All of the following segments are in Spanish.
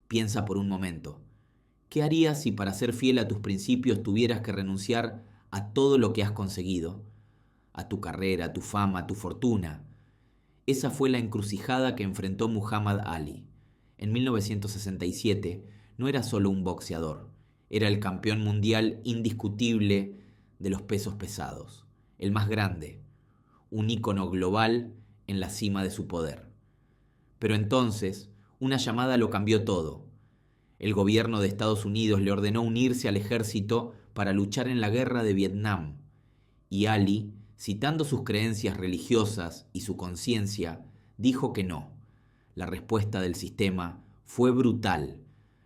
Piensa por un momento. ¿Qué harías si para ser fiel a tus principios tuvieras que renunciar a todo lo que has conseguido? A tu carrera, a tu fama, a tu fortuna. Esa fue la encrucijada que enfrentó Muhammad Ali. En 1967 no era solo un boxeador, era el campeón mundial indiscutible de los pesos pesados, el más grande, un ícono global en la cima de su poder. Pero entonces, una llamada lo cambió todo. El gobierno de Estados Unidos le ordenó unirse al ejército para luchar en la guerra de Vietnam, y Ali, citando sus creencias religiosas y su conciencia, dijo que no. La respuesta del sistema fue brutal.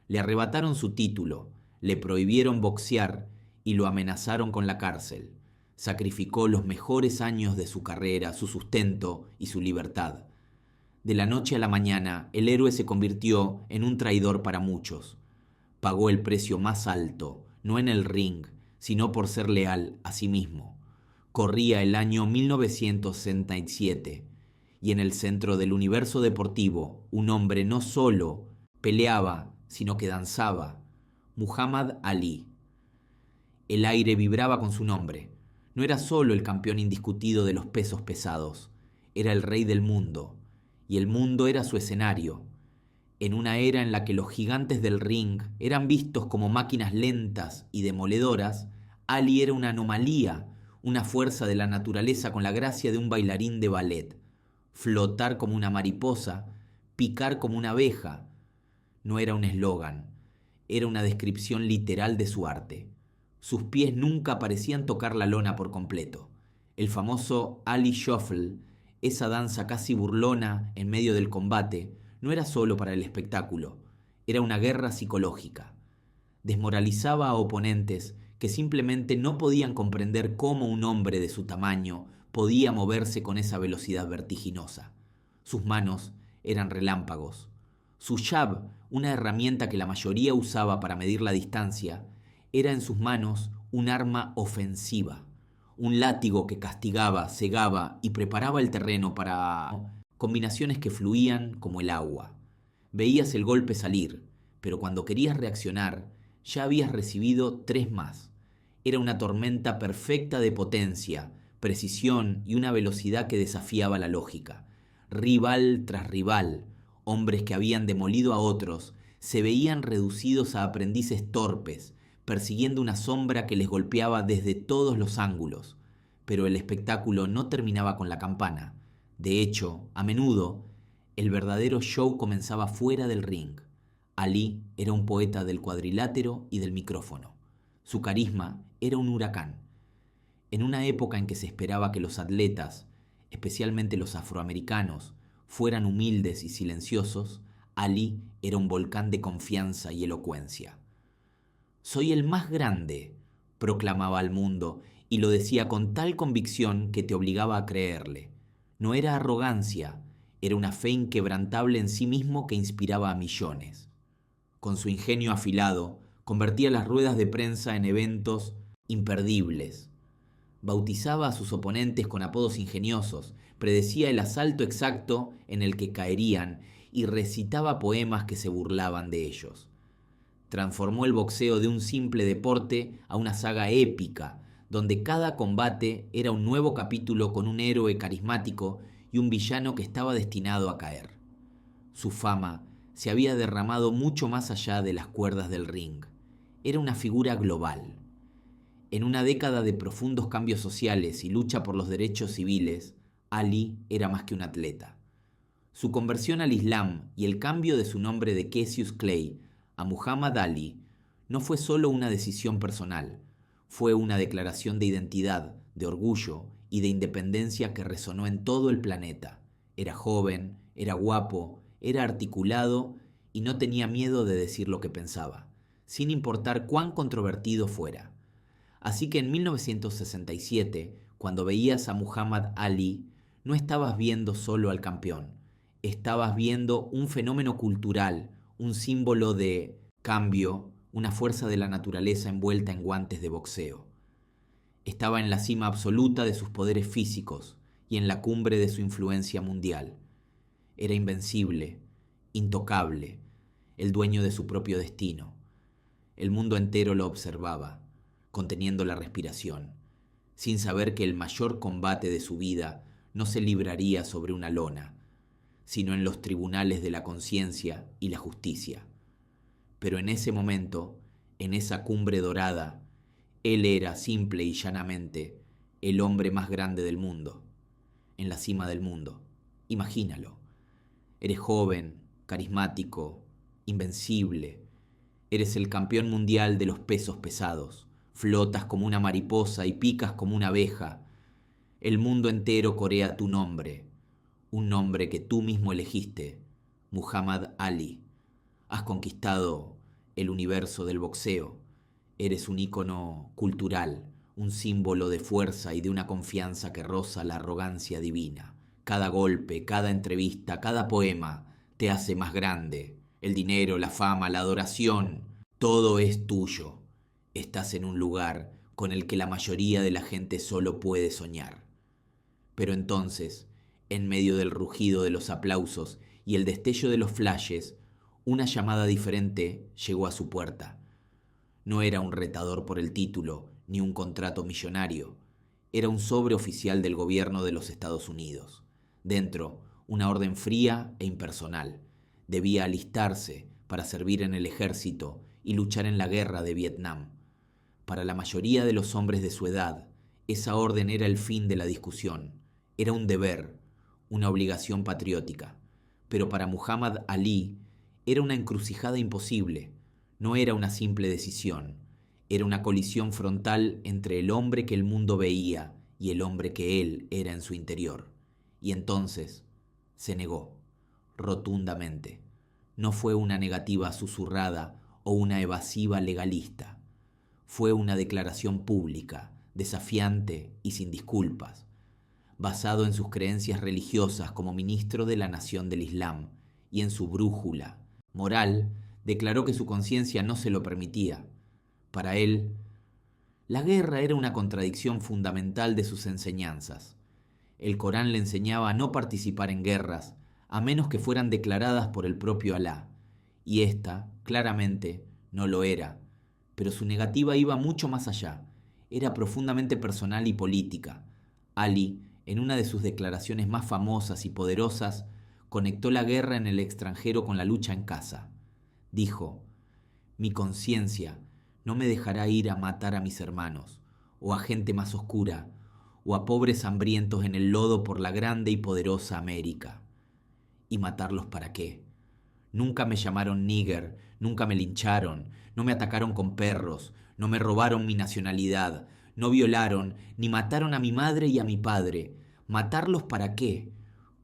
Le arrebataron su título, le prohibieron boxear y lo amenazaron con la cárcel. Sacrificó los mejores años de su carrera, su sustento y su libertad. De la noche a la mañana, el héroe se convirtió en un traidor para muchos. Pagó el precio más alto, no en el ring, sino por ser leal a sí mismo. Corría el año 1967 y en el centro del universo deportivo un hombre no solo peleaba, sino que danzaba. Muhammad Ali. El aire vibraba con su nombre. No era solo el campeón indiscutido de los pesos pesados, era el rey del mundo, y el mundo era su escenario. En una era en la que los gigantes del ring eran vistos como máquinas lentas y demoledoras, Ali era una anomalía, una fuerza de la naturaleza con la gracia de un bailarín de ballet. Flotar como una mariposa, picar como una abeja. No era un eslogan, era una descripción literal de su arte. Sus pies nunca parecían tocar la lona por completo. El famoso Ali Shuffle, esa danza casi burlona en medio del combate, no era solo para el espectáculo, era una guerra psicológica. Desmoralizaba a oponentes que simplemente no podían comprender cómo un hombre de su tamaño podía moverse con esa velocidad vertiginosa. Sus manos eran relámpagos. Su jab, una herramienta que la mayoría usaba para medir la distancia, era en sus manos un arma ofensiva, un látigo que castigaba, cegaba y preparaba el terreno para combinaciones que fluían como el agua. Veías el golpe salir, pero cuando querías reaccionar, ya habías recibido 3 más. Era una tormenta perfecta de potencia, precisión y una velocidad que desafiaba la lógica. Rival tras rival, hombres que habían demolido a otros, se veían reducidos a aprendices torpes, persiguiendo una sombra que les golpeaba desde todos los ángulos. Pero el espectáculo no terminaba con la campana. De hecho, a menudo, el verdadero show comenzaba fuera del ring. Ali era un poeta del cuadrilátero y del micrófono. Su carisma era un huracán. En una época en que se esperaba que los atletas, especialmente los afroamericanos, fueran humildes y silenciosos, Ali era un volcán de confianza y elocuencia. «Soy el más grande», proclamaba al mundo, y lo decía con tal convicción que te obligaba a creerle. No era arrogancia, era una fe inquebrantable en sí mismo que inspiraba a millones. Con su ingenio afilado, convertía las ruedas de prensa en eventos imperdibles. Bautizaba a sus oponentes con apodos ingeniosos, predecía el asalto exacto en el que caerían y recitaba poemas que se burlaban de ellos. Transformó el boxeo de un simple deporte a una saga épica, donde cada combate era un nuevo capítulo con un héroe carismático y un villano que estaba destinado a caer. Su fama se había derramado mucho más allá de las cuerdas del ring. Era una figura global. En una década de profundos cambios sociales y lucha por los derechos civiles, Ali era más que un atleta. Su conversión al Islam y el cambio de su nombre de Cassius Clay a Muhammad Ali no fue solo una decisión personal, fue una declaración de identidad, de orgullo y de independencia que resonó en todo el planeta. Era joven, era guapo, era articulado y no tenía miedo de decir lo que pensaba, sin importar cuán controvertido fuera. Así que en 1967, cuando veías a Muhammad Ali, no estabas viendo solo al campeón, estabas viendo un fenómeno cultural, un símbolo de cambio, una fuerza de la naturaleza envuelta en guantes de boxeo. Estaba en la cima absoluta de sus poderes físicos y en la cumbre de su influencia mundial. Era invencible, intocable. el dueño de su propio destino. El mundo entero lo observaba, conteniendo la respiración, sin saber que el mayor combate de su vida no se libraría sobre una lona, sino en los tribunales de la conciencia y la justicia. Pero en ese momento, en esa cumbre dorada, él era simple y llanamente el hombre más grande del mundo, en la cima del mundo. Imagínalo. Eres joven, carismático, invencible. Eres el campeón mundial de los pesos pesados. Flotas como una mariposa y picas como una abeja. El mundo entero corea tu nombre, un nombre que tú mismo elegiste, Muhammad Ali. Has conquistado el universo del boxeo. Eres un ícono cultural, un símbolo de fuerza y de una confianza que roza la arrogancia divina. Cada golpe, cada entrevista, cada poema te hace más grande. El dinero, la fama, la adoración, todo es tuyo. Estás en un lugar con el que la mayoría de la gente solo puede soñar. Pero entonces, en medio del rugido de los aplausos y el destello de los flashes, una llamada diferente llegó a su puerta. No era un retador por el título ni un contrato millonario. Era un sobre oficial del gobierno de los Estados Unidos. Dentro, una orden fría e impersonal. Debía alistarse para servir en el ejército y luchar en la guerra de Vietnam. Para la mayoría de los hombres de su edad, esa orden era el fin de la discusión. Era un deber, una obligación patriótica. Pero para Muhammad Ali era una encrucijada imposible. No era una simple decisión. Era una colisión frontal entre el hombre que el mundo veía y el hombre que él era en su interior. Y entonces se negó, rotundamente. No fue una negativa susurrada o una evasiva legalista. Fue una declaración pública, desafiante y sin disculpas. Basado en sus creencias religiosas como ministro de la nación del Islam y en su brújula moral, declaró que su conciencia no se lo permitía. Para él, la guerra era una contradicción fundamental de sus enseñanzas. El Corán le enseñaba a no participar en guerras, a menos que fueran declaradas por el propio Alá, y esta, claramente, no lo era. Pero su negativa iba mucho más allá. Era profundamente personal y política. Ali, en una de sus declaraciones más famosas y poderosas, conectó la guerra en el extranjero con la lucha en casa. Dijo: «Mi conciencia no me dejará ir a matar a mis hermanos, o a gente más oscura, o a pobres hambrientos en el lodo por la grande y poderosa América». ¿Y matarlos para qué? Nunca me llamaron níger, nunca me lincharon, no me atacaron con perros, no me robaron mi nacionalidad, no violaron, ni mataron a mi madre y a mi padre. ¿Matarlos para qué?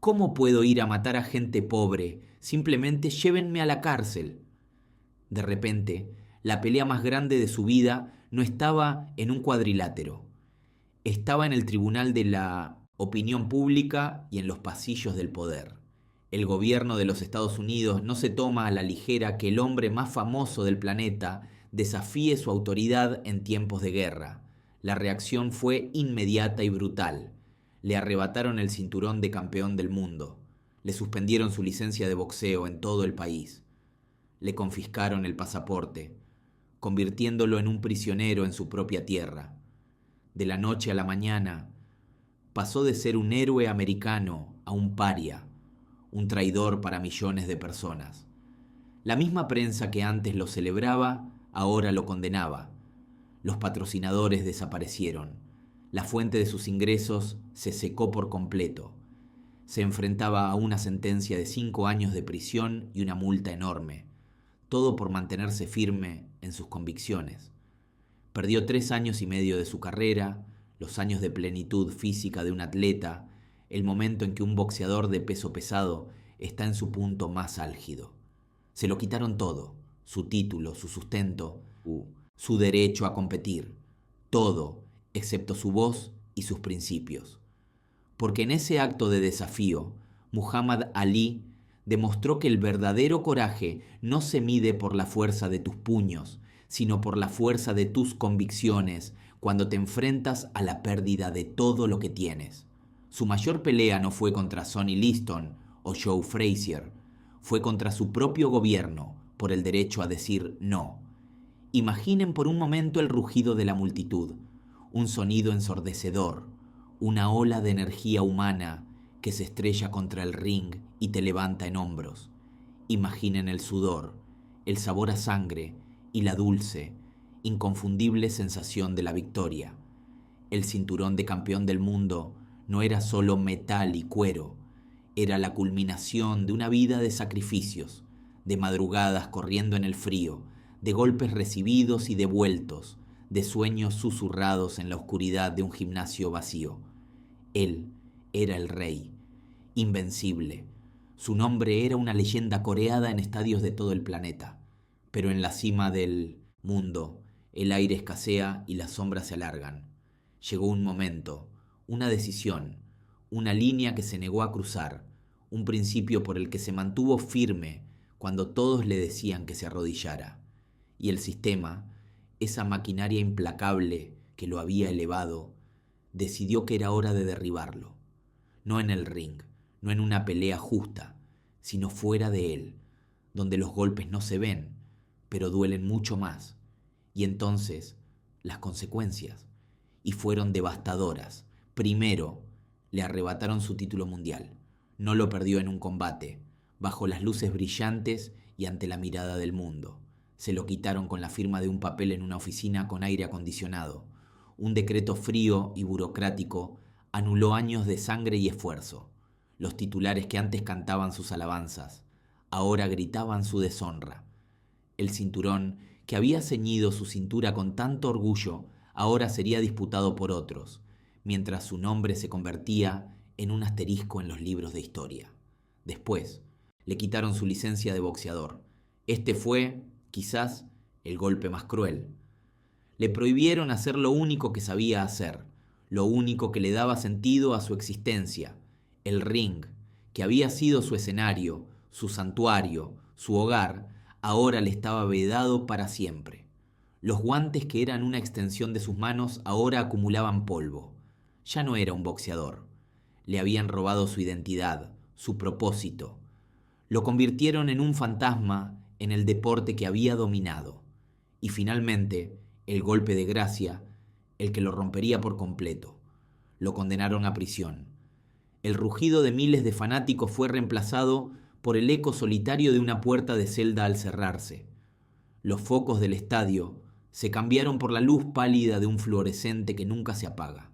¿Cómo puedo ir a matar a gente pobre? Simplemente llévenme a la cárcel. De repente, la pelea más grande de su vida no estaba en un cuadrilátero. Estaba en el tribunal de la opinión pública y en los pasillos del poder. El gobierno de los Estados Unidos no se toma a la ligera que el hombre más famoso del planeta desafíe su autoridad en tiempos de guerra. La reacción fue inmediata y brutal. Le arrebataron el cinturón de campeón del mundo. Le suspendieron su licencia de boxeo en todo el país. Le confiscaron el pasaporte, convirtiéndolo en un prisionero en su propia tierra. De la noche a la mañana, pasó de ser un héroe americano a un paria, un traidor para millones de personas. La misma prensa que antes lo celebraba, ahora lo condenaba. Los patrocinadores desaparecieron. La fuente de sus ingresos se secó por completo. Se enfrentaba a una sentencia de 5 años de prisión y una multa enorme. Todo por mantenerse firme en sus convicciones. Perdió 3 años y medio de su carrera, los años de plenitud física de un atleta, el momento en que un boxeador de peso pesado está en su punto más álgido. Se lo quitaron todo, su título, su sustento, su derecho a competir, todo, excepto su voz y sus principios. Porque en ese acto de desafío, Muhammad Ali demostró que el verdadero coraje no se mide por la fuerza de tus puños, sino por la fuerza de tus convicciones cuando te enfrentas a la pérdida de todo lo que tienes. Su mayor pelea no fue contra Sonny Liston o Joe Frazier, fue contra su propio gobierno, por el derecho a decir no. Imaginen por un momento el rugido de la multitud, un sonido ensordecedor, una ola de energía humana que se estrella contra el ring y te levanta en hombros. Imaginen el sudor, el sabor a sangre y la dulce, inconfundible sensación de la victoria. El cinturón de campeón del mundo no era solo metal y cuero, era la culminación de una vida de sacrificios, de madrugadas corriendo en el frío, de golpes recibidos y devueltos, de sueños susurrados en la oscuridad de un gimnasio vacío. Él era el rey, invencible. Su nombre era una leyenda coreada en estadios de todo el planeta. Pero en la cima del mundo, el aire escasea y las sombras se alargan. Llegó un momento, una decisión, una línea que se negó a cruzar, un principio por el que se mantuvo firme cuando todos le decían que se arrodillara. Y el sistema, esa maquinaria implacable que lo había elevado, decidió que era hora de derribarlo. No en el ring, no en una pelea justa, sino fuera de él, donde los golpes no se ven, pero duelen mucho más. Y entonces, las consecuencias, y fueron devastadoras. Primero, le arrebataron su título mundial. No lo perdió en un combate, bajo las luces brillantes y ante la mirada del mundo. Se lo quitaron con la firma de un papel en una oficina con aire acondicionado. Un decreto frío y burocrático anuló años de sangre y esfuerzo. Los titulares que antes cantaban sus alabanzas, ahora gritaban su deshonra. El cinturón que había ceñido su cintura con tanto orgullo, ahora sería disputado por otros, mientras su nombre se convertía en un asterisco en los libros de historia. Después, le quitaron su licencia de boxeador. Este fue, quizás, el golpe más cruel. Le prohibieron hacer lo único que sabía hacer, lo único que le daba sentido a su existencia, el ring, que había sido su escenario, su santuario, su hogar, ahora le estaba vedado para siempre. Los guantes que eran una extensión de sus manos ahora acumulaban polvo. Ya no era un boxeador. Le habían robado su identidad, su propósito. Lo convirtieron en un fantasma en el deporte que había dominado. Y finalmente, el golpe de gracia, el que lo rompería por completo. Lo condenaron a prisión. El rugido de miles de fanáticos fue reemplazado por el eco solitario de una puerta de celda al cerrarse. Los focos del estadio se cambiaron por la luz pálida de un fluorescente que nunca se apaga.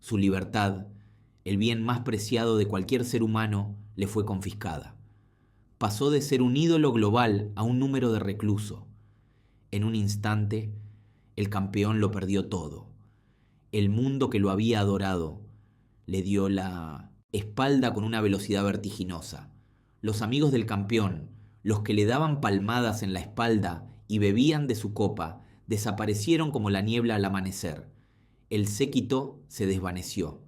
Su libertad, el bien más preciado de cualquier ser humano, le fue confiscada. Pasó de ser un ídolo global a un número de recluso. En un instante, el campeón lo perdió todo. El mundo que lo había adorado le dio la espalda con una velocidad vertiginosa. Los amigos del campeón, los que le daban palmadas en la espalda y bebían de su copa, desaparecieron como la niebla al amanecer. El séquito se desvaneció.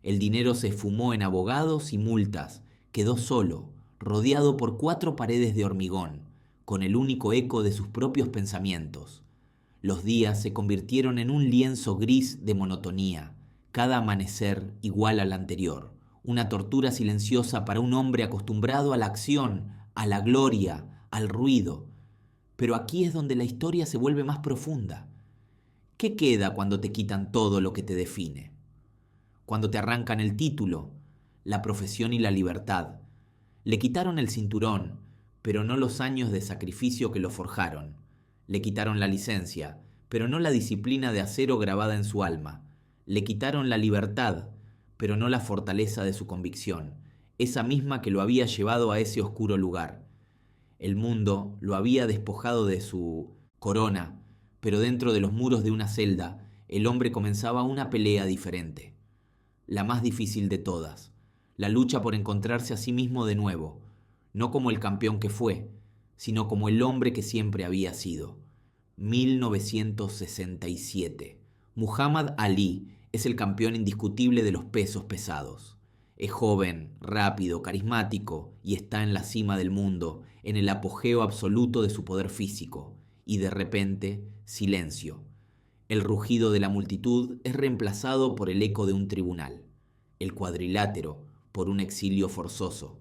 El dinero se esfumó en abogados y multas. Quedó solo, rodeado por 4 paredes de hormigón, con el único eco de sus propios pensamientos. Los días se convirtieron en un lienzo gris de monotonía, cada amanecer igual al anterior, una tortura silenciosa para un hombre acostumbrado a la acción, a la gloria, al ruido. Pero aquí es donde la historia se vuelve más profunda. ¿Qué queda cuando te quitan todo lo que te define? Cuando te arrancan el título, la profesión y la libertad. Le quitaron el cinturón, pero no los años de sacrificio que lo forjaron. Le quitaron la licencia, pero no la disciplina de acero grabada en su alma. Le quitaron la libertad, pero no la fortaleza de su convicción, esa misma que lo había llevado a ese oscuro lugar. El mundo lo había despojado de su corona, pero dentro de los muros de una celda, el hombre comenzaba una pelea diferente. La más difícil de todas, la lucha por encontrarse a sí mismo de nuevo, no como el campeón que fue, sino como el hombre que siempre había sido. 1967. Muhammad Ali es el campeón indiscutible de los pesos pesados. Es joven, rápido, carismático y está en la cima del mundo, en el apogeo absoluto de su poder físico. Y de repente, silencio. El rugido de la multitud es reemplazado por el eco de un tribunal. El cuadrilátero por un exilio forzoso.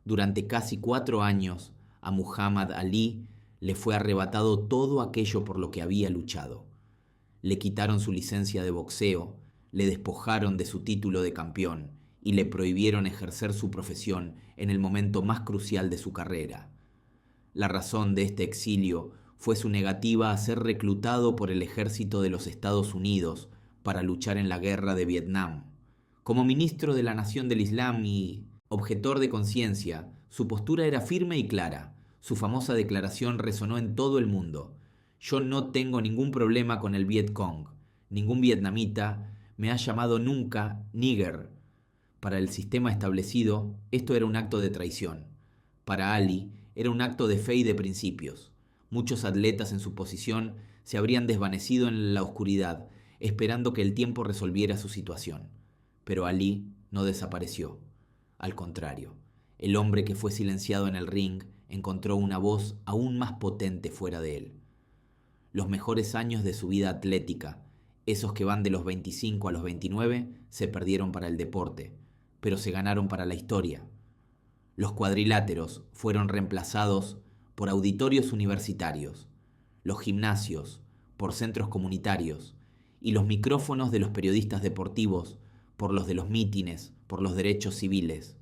Durante casi 4 años, A Muhammad Ali le fue arrebatado todo aquello por lo que había luchado. Le quitaron su licencia de boxeo, le despojaron de su título de campeón y le prohibieron ejercer su profesión en el momento más crucial de su carrera. La razón de este exilio fue su negativa a ser reclutado por el ejército de los Estados Unidos para luchar en la guerra de Vietnam. Como ministro de la Nación del Islam y objetor de conciencia, su postura era firme y clara. Su famosa declaración resonó en todo el mundo. Yo no tengo ningún problema con el Viet Cong. Ningún vietnamita me ha llamado nunca nigger. Para el sistema establecido, esto era un acto de traición. Para Ali, era un acto de fe y de principios. Muchos atletas en su posición se habrían desvanecido en la oscuridad, esperando que el tiempo resolviera su situación. Pero Ali no desapareció. Al contrario, el hombre que fue silenciado en el ring encontró una voz aún más potente fuera de él. Los mejores años de su vida atlética, esos que van de los 25 a los 29, se perdieron para el deporte, pero se ganaron para la historia. Los cuadriláteros fueron reemplazados por auditorios universitarios, los gimnasios por centros comunitarios y los micrófonos de los periodistas deportivos por los de los mítines, por los derechos civiles.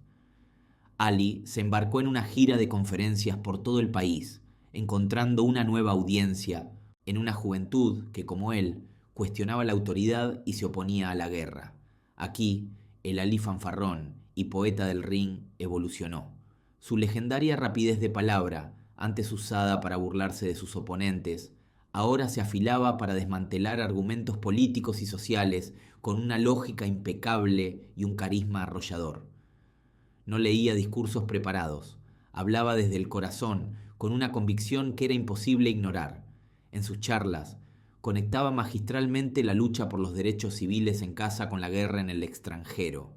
Ali se embarcó en una gira de conferencias por todo el país, encontrando una nueva audiencia en una juventud que, como él, cuestionaba la autoridad y se oponía a la guerra. Aquí, el Ali fanfarrón y poeta del ring evolucionó. Su legendaria rapidez de palabra, antes usada para burlarse de sus oponentes, ahora se afilaba para desmantelar argumentos políticos y sociales con una lógica impecable y un carisma arrollador. No leía discursos preparados, hablaba desde el corazón con una convicción que era imposible ignorar. En sus charlas, conectaba magistralmente la lucha por los derechos civiles en casa con la guerra en el extranjero.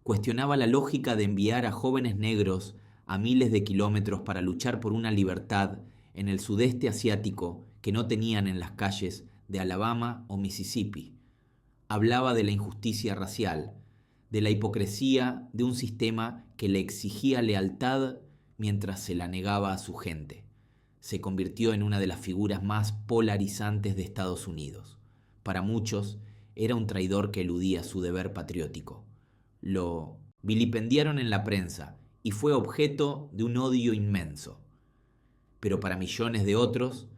Cuestionaba la lógica de enviar a jóvenes negros a miles de kilómetros para luchar por una libertad en el sudeste asiático que no tenían en las calles de Alabama o Mississippi. Hablaba de la injusticia racial, de la hipocresía de un sistema que le exigía lealtad mientras se la negaba a su gente. Se convirtió en una de las figuras más polarizantes de Estados Unidos. Para muchos, era un traidor que eludía su deber patriótico. Lo vilipendiaron en la prensa y fue objeto de un odio inmenso. Pero para millones de otros,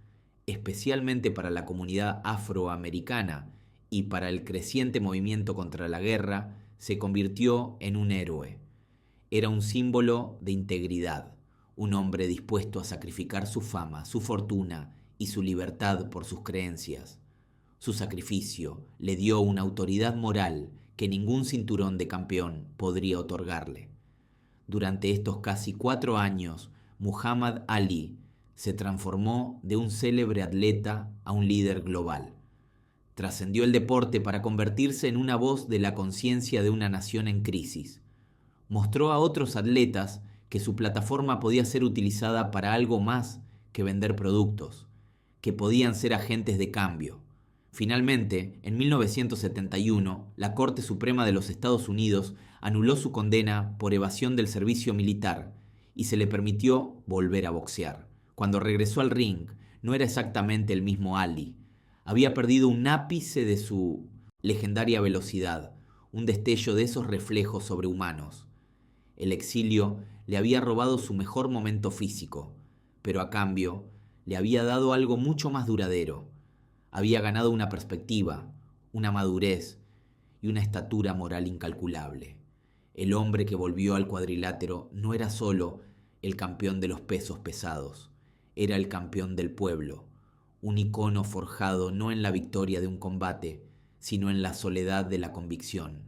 especialmente para la comunidad afroamericana y para el creciente movimiento contra la guerra, se convirtió en un héroe. Era un símbolo de integridad, un hombre dispuesto a sacrificar su fama, su fortuna y su libertad por sus creencias. Su sacrificio le dio una autoridad moral que ningún cinturón de campeón podría otorgarle. Durante estos casi 4 años, Muhammad Ali se transformó de un célebre atleta a un líder global. Trascendió el deporte para convertirse en una voz de la conciencia de una nación en crisis. Mostró a otros atletas que su plataforma podía ser utilizada para algo más que vender productos, que podían ser agentes de cambio. Finalmente, en 1971, la Corte Suprema de los Estados Unidos anuló su condena por evasión del servicio militar y se le permitió volver a boxear. Cuando regresó al ring, no era exactamente el mismo Ali. Había perdido un ápice de su legendaria velocidad, un destello de esos reflejos sobrehumanos. El exilio le había robado su mejor momento físico, pero a cambio le había dado algo mucho más duradero. Había ganado una perspectiva, una madurez y una estatura moral incalculable. El hombre que volvió al cuadrilátero no era solo el campeón de los pesos pesados, era el campeón del pueblo, un icono forjado no en la victoria de un combate, sino en la soledad de la convicción.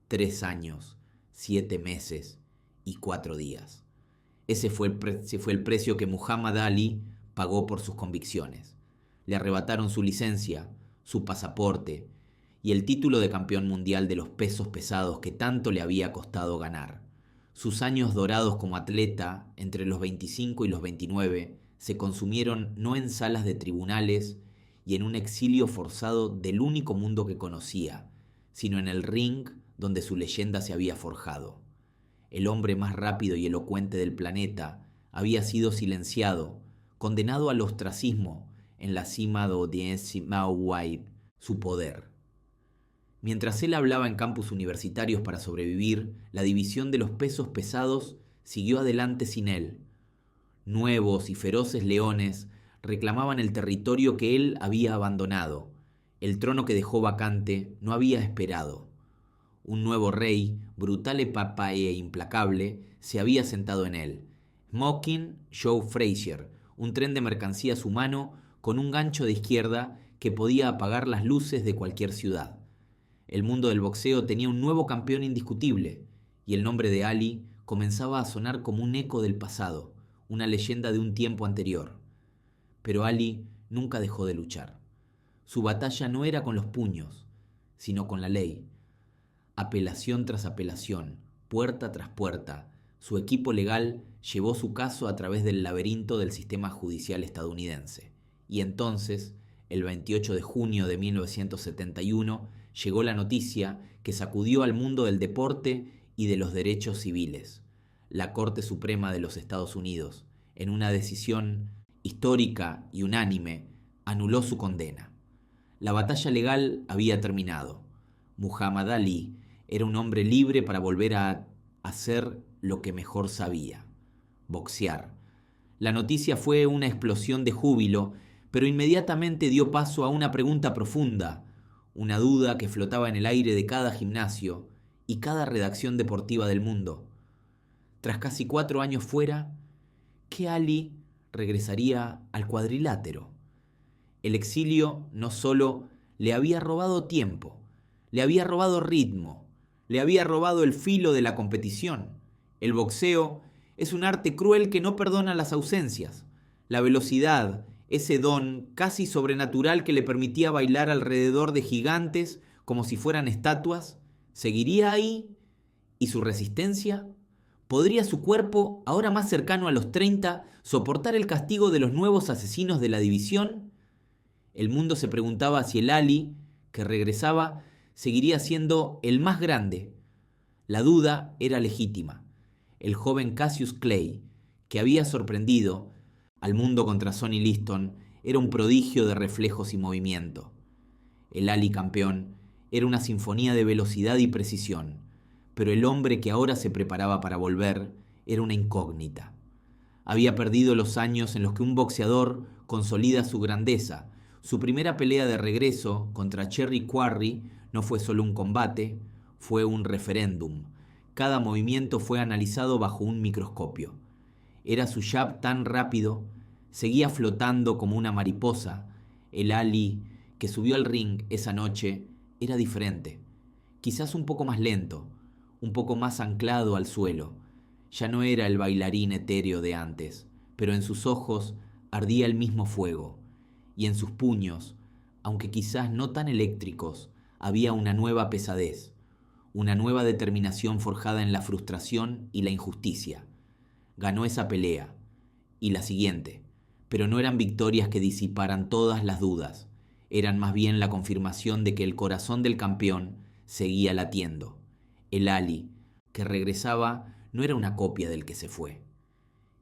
3 años, 7 meses y 4 días. Ese fue el precio que Muhammad Ali pagó por sus convicciones. Le arrebataron su licencia, su pasaporte y el título de campeón mundial de los pesos pesados que tanto le había costado ganar. Sus años dorados como atleta, entre los 25 y los 29, se consumieron no en salas de tribunales y en un exilio forzado del único mundo que conocía, sino en el ring donde su leyenda se había forjado. El hombre más rápido y elocuente del planeta había sido silenciado, condenado al ostracismo en la cima de Mauai, su poder. Mientras él hablaba en campus universitarios para sobrevivir, la división de los pesos pesados siguió adelante sin él. Nuevos y feroces leones reclamaban el territorio que él había abandonado. El trono que dejó vacante no había esperado. Un nuevo rey, brutal e implacable, se había sentado en él. Smoking Joe Frazier, un tren de mercancías humano con un gancho de izquierda que podía apagar las luces de cualquier ciudad. El mundo del boxeo tenía un nuevo campeón indiscutible, y el nombre de Ali comenzaba a sonar como un eco del pasado, una leyenda de un tiempo anterior. Pero Ali nunca dejó de luchar. Su batalla no era con los puños, sino con la ley. Apelación tras apelación, puerta tras puerta, su equipo legal llevó su caso a través del laberinto del sistema judicial estadounidense. Y entonces, el 28 de junio de 1971, llegó la noticia que sacudió al mundo del deporte y de los derechos civiles. La Corte Suprema de los Estados Unidos, en una decisión histórica y unánime, anuló su condena. La batalla legal había terminado. Muhammad Ali era un hombre libre para volver a hacer lo que mejor sabía: boxear. La noticia fue una explosión de júbilo, pero inmediatamente dio paso a una pregunta profunda, una duda que flotaba en el aire de cada gimnasio y cada redacción deportiva del mundo. Tras casi 4 años fuera, ¿qué Ali regresaría al cuadrilátero? El exilio no solo le había robado tiempo, le había robado ritmo, le había robado el filo de la competición. El boxeo es un arte cruel que no perdona las ausencias. La velocidad, ese don casi sobrenatural que le permitía bailar alrededor de gigantes como si fueran estatuas, ¿seguiría ahí? ¿Y su resistencia? ¿Podría su cuerpo, ahora más cercano a los 30, soportar el castigo de los nuevos asesinos de la división? El mundo se preguntaba si el Ali, que regresaba, seguiría siendo el más grande. La duda era legítima. El joven Cassius Clay, que había sorprendido al mundo contra Sonny Liston, era un prodigio de reflejos y movimiento. El Ali campeón era una sinfonía de velocidad y precisión, pero el hombre que ahora se preparaba para volver era una incógnita. Había perdido los años en los que un boxeador consolida su grandeza. Su primera pelea de regreso contra Cherry Quarry no fue solo un combate, fue un referéndum. Cada movimiento fue analizado bajo un microscopio. Era su jab tan rápido, seguía flotando como una mariposa. El Ali que subió al ring esa noche era diferente, quizás un poco más lento, un poco más anclado al suelo. Ya no era el bailarín etéreo de antes, pero en sus ojos ardía el mismo fuego, y en sus puños, aunque quizás no tan eléctricos, había una nueva pesadez, una nueva determinación forjada en la frustración y la injusticia. Ganó esa pelea, y la siguiente, pero no eran victorias que disiparan todas las dudas, eran más bien la confirmación de que el corazón del campeón seguía latiendo. El Ali, que regresaba, no era una copia del que se fue.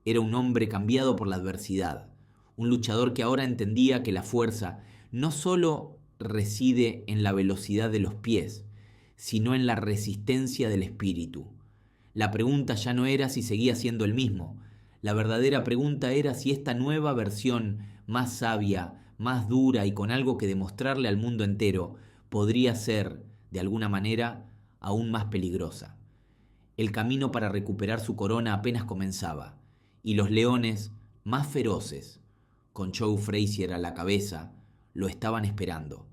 Era un hombre cambiado por la adversidad, un luchador que ahora entendía que la fuerza no solo reside en la velocidad de los pies, sino en la resistencia del espíritu. La pregunta ya no era si seguía siendo el mismo. La verdadera pregunta era si esta nueva versión, más sabia, más dura y con algo que demostrarle al mundo entero, podría ser, de alguna manera, aún más peligrosa. El camino para recuperar su corona apenas comenzaba, y los leones, más feroces, con Joe Frazier a la cabeza, lo estaban esperando.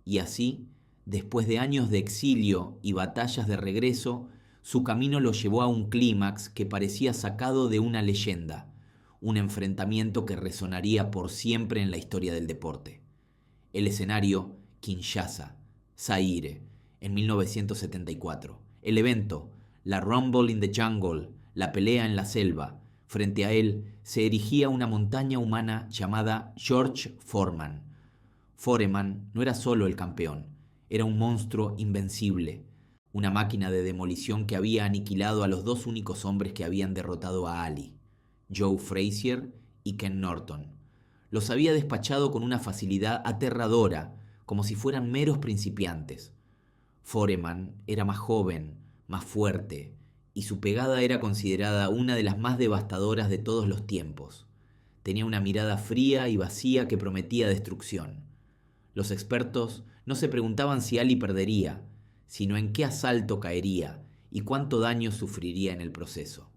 Y así, después de años de exilio y batallas de regreso, su camino lo llevó a un clímax que parecía sacado de una leyenda, un enfrentamiento que resonaría por siempre en la historia del deporte. El escenario, Kinshasa, Zaire, en 1974. El evento, la Rumble in the Jungle, la pelea en la selva. Frente a él se erigía una montaña humana llamada George Foreman. Foreman no era solo el campeón, era un monstruo invencible, una máquina de demolición que había aniquilado a los 2 únicos hombres que habían derrotado a Ali. Joe Frazier y Ken Norton. Los había despachado con una facilidad aterradora, como si fueran meros principiantes. Foreman era más joven, más fuerte, y su pegada era considerada una de las más devastadoras de todos los tiempos. Tenía una mirada fría y vacía que prometía destrucción. Los expertos no se preguntaban si Ali perdería, sino en qué asalto caería y cuánto daño sufriría en el proceso.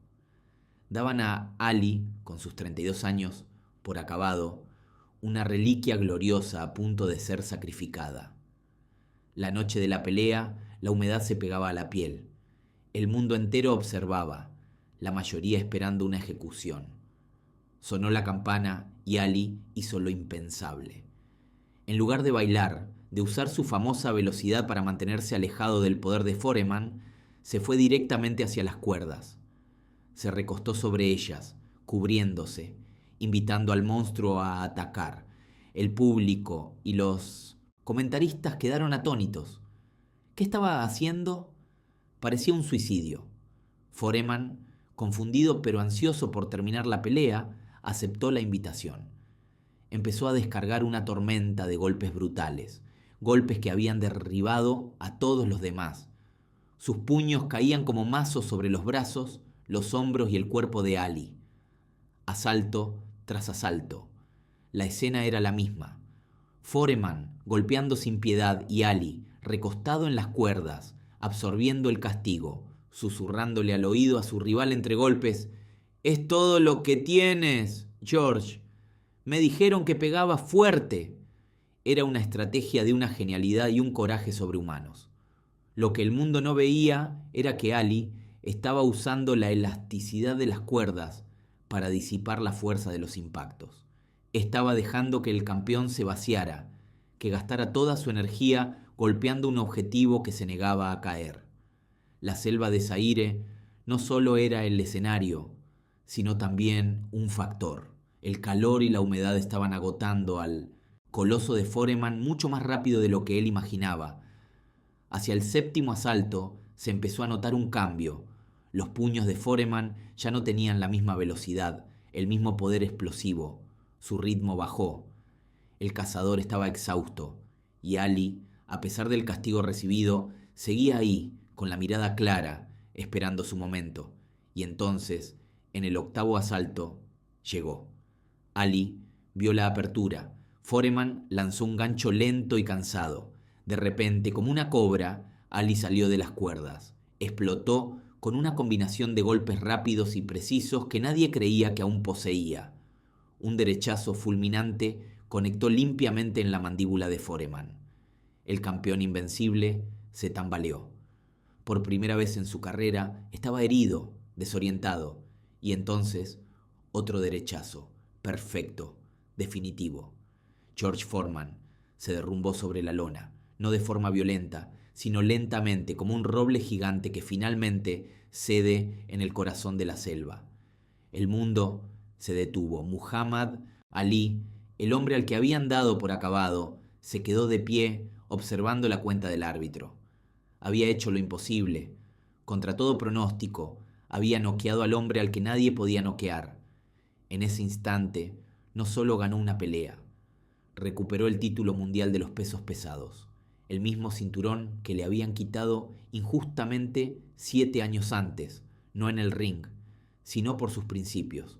Daban a Ali, con sus 32 años, por acabado, una reliquia gloriosa a punto de ser sacrificada. La noche de la pelea, la humedad se pegaba a la piel. El mundo entero observaba, la mayoría esperando una ejecución. Sonó la campana y Ali hizo lo impensable. En lugar de bailar, de usar su famosa velocidad para mantenerse alejado del poder de Foreman, se fue directamente hacia las cuerdas. Se recostó sobre ellas, cubriéndose, invitando al monstruo a atacar. El público y los comentaristas quedaron atónitos. ¿Qué estaba haciendo? Parecía un suicidio. Foreman, confundido pero ansioso por terminar la pelea, aceptó la invitación. Empezó a descargar una tormenta de golpes brutales, golpes que habían derribado a todos los demás. Sus puños caían como mazos sobre los brazos, los hombros y el cuerpo de Ali. Asalto tras asalto. La escena era la misma. Foreman golpeando sin piedad y Ali recostado en las cuerdas, absorbiendo el castigo, susurrándole al oído a su rival entre golpes: «Es todo lo que tienes, George. Me dijeron que pegaba fuerte». Era una estrategia de una genialidad y un coraje sobrehumanos. Lo que el mundo no veía era que Ali estaba usando la elasticidad de las cuerdas para disipar la fuerza de los impactos. Estaba dejando que el campeón se vaciara, que gastara toda su energía golpeando un objetivo que se negaba a caer. La selva de Zaire no solo era el escenario, sino también un factor. El calor y la humedad estaban agotando al coloso de Foreman mucho más rápido de lo que él imaginaba. Hacia el séptimo asalto se empezó a notar un cambio. Los puños de Foreman ya no tenían la misma velocidad, el mismo poder explosivo. Su ritmo bajó. El cazador estaba exhausto y Ali, a pesar del castigo recibido, seguía ahí, con la mirada clara, esperando su momento. Y entonces, en el octavo asalto, llegó. Ali vio la apertura. Foreman lanzó un gancho lento y cansado. De repente, como una cobra, Ali salió de las cuerdas. Explotó con una combinación de golpes rápidos y precisos que nadie creía que aún poseía. Un derechazo fulminante conectó limpiamente en la mandíbula de Foreman. El campeón invencible se tambaleó. Por primera vez en su carrera estaba herido, desorientado, y entonces otro derechazo, perfecto, definitivo. George Foreman se derrumbó sobre la lona, no de forma violenta, sino lentamente, como un roble gigante que finalmente cede en el corazón de la selva. El mundo se detuvo. Muhammad Ali, el hombre al que habían dado por acabado, se quedó de pie observando la cuenta del árbitro. Había hecho lo imposible. Contra todo pronóstico, había noqueado al hombre al que nadie podía noquear. En ese instante, no solo ganó una pelea, recuperó el título mundial de los pesos pesados, el mismo cinturón que le habían quitado injustamente 7 años antes, no en el ring, sino por sus principios.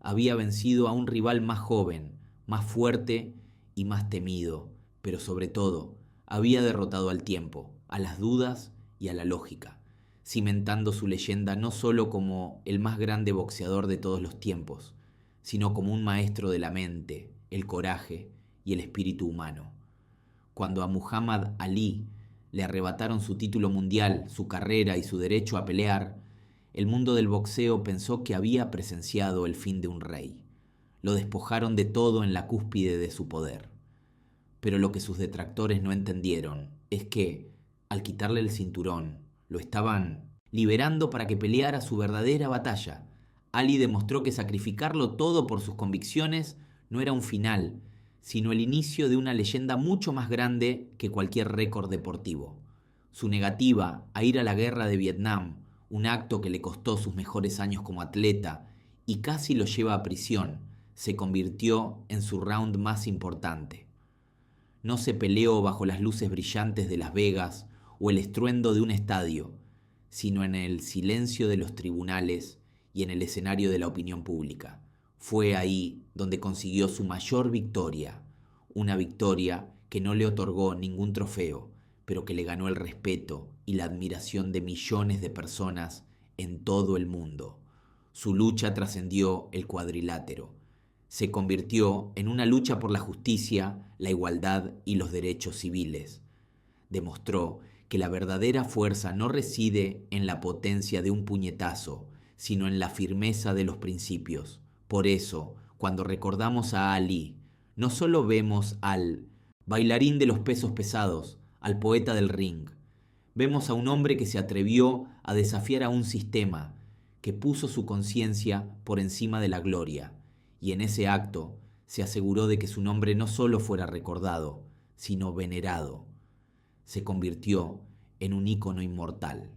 Había vencido a un rival más joven, más fuerte y más temido, pero sobre todo, había derrotado al tiempo, a las dudas y a la lógica, cimentando su leyenda no solo como el más grande boxeador de todos los tiempos, sino como un maestro de la mente, el coraje y el espíritu humano. Cuando a Muhammad Ali le arrebataron su título mundial, su carrera y su derecho a pelear, el mundo del boxeo pensó que había presenciado el fin de un rey. Lo despojaron de todo en la cúspide de su poder. Pero lo que sus detractores no entendieron es que, al quitarle el cinturón, lo estaban liberando para que peleara su verdadera batalla. Ali demostró que sacrificarlo todo por sus convicciones no era un final, sino el inicio de una leyenda mucho más grande que cualquier récord deportivo. Su negativa a ir a la guerra de Vietnam, un acto que le costó sus mejores años como atleta y casi lo lleva a prisión, se convirtió en su round más importante. No se peleó bajo las luces brillantes de Las Vegas o el estruendo de un estadio, sino en el silencio de los tribunales y en el escenario de la opinión pública. Fue ahí donde consiguió su mayor victoria, una victoria que no le otorgó ningún trofeo, pero que le ganó el respeto y la admiración de millones de personas en todo el mundo. Su lucha trascendió el cuadrilátero. Se convirtió en una lucha por la justicia, la igualdad y los derechos civiles. Demostró que la verdadera fuerza no reside en la potencia de un puñetazo, sino en la firmeza de los principios. Por eso, cuando recordamos a Ali, no solo vemos al bailarín de los pesos pesados, al poeta del ring, vemos a un hombre que se atrevió a desafiar a un sistema, que puso su conciencia por encima de la gloria, y en ese acto se aseguró de que su nombre no solo fuera recordado, sino venerado. Se convirtió en un ícono inmortal.